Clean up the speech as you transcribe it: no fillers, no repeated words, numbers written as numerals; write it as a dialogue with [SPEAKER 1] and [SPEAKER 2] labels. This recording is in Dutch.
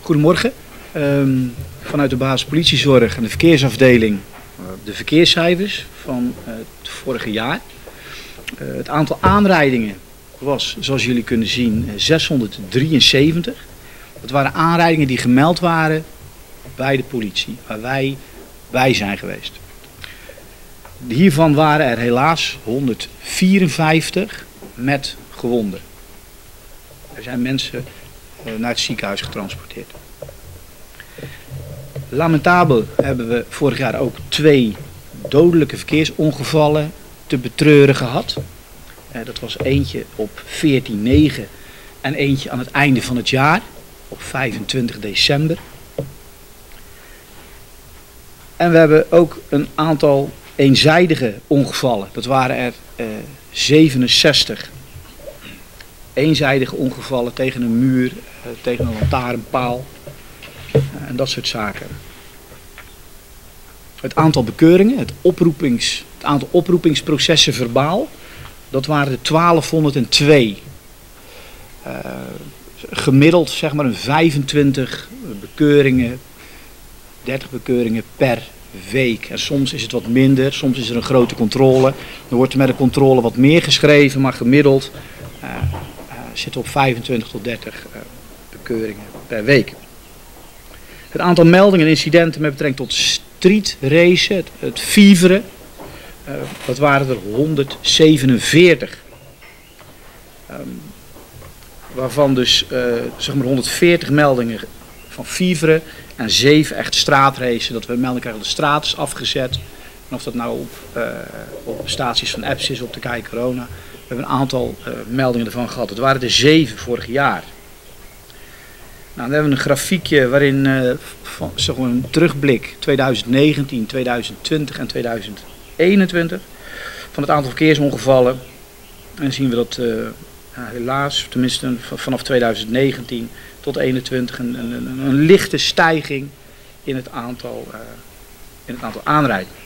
[SPEAKER 1] Goedemorgen. Vanuit de basis politiezorg en de verkeersafdeling de verkeerscijfers van het vorige jaar. Het aantal aanrijdingen was, zoals jullie kunnen zien, 673. Dat waren aanrijdingen die gemeld waren bij de politie, waar wij bij zijn geweest. Hiervan waren er helaas 154 met gewonden. Er zijn mensen naar het ziekenhuis getransporteerd. Lamentabel hebben we vorig jaar ook 2 dodelijke verkeersongevallen te betreuren gehad. Dat was eentje op 14/9 en eentje aan het einde van het jaar, op 25 december. En we hebben ook een aantal eenzijdige ongevallen. Dat waren er 67. Eenzijdige ongevallen tegen een muur, tegen een lantaarnpaal en dat soort zaken. Het aantal bekeuringen, het aantal oproepingsprocessen verbaal, dat waren er 1202. Gemiddeld zeg maar een 25 bekeuringen, 30 bekeuringen per week. En soms is het wat minder, soms is er een grote controle. Dan wordt er met een controle wat meer geschreven, maar gemiddeld zitten we op 25 tot 30 bekeuringen per week. Het aantal meldingen en incidenten met betrekking tot streetracen, het fieveren, dat waren er 147. Waarvan dus zeg maar 140 meldingen van fieveren en 7 echt straatracen, dat we een melding krijgen dat de straat is afgezet. En of dat nou op staties van apps is, op de Kei Corona. We hebben een aantal meldingen ervan gehad. Het waren er 7 vorig jaar. Nou, dan hebben we een grafiekje waarin zeg maar een terugblik 2019, 2020 en 2021 van het aantal verkeersongevallen. En dan zien we dat helaas, tenminste vanaf 2019 tot 2021, een lichte stijging in het aantal aanrijdingen.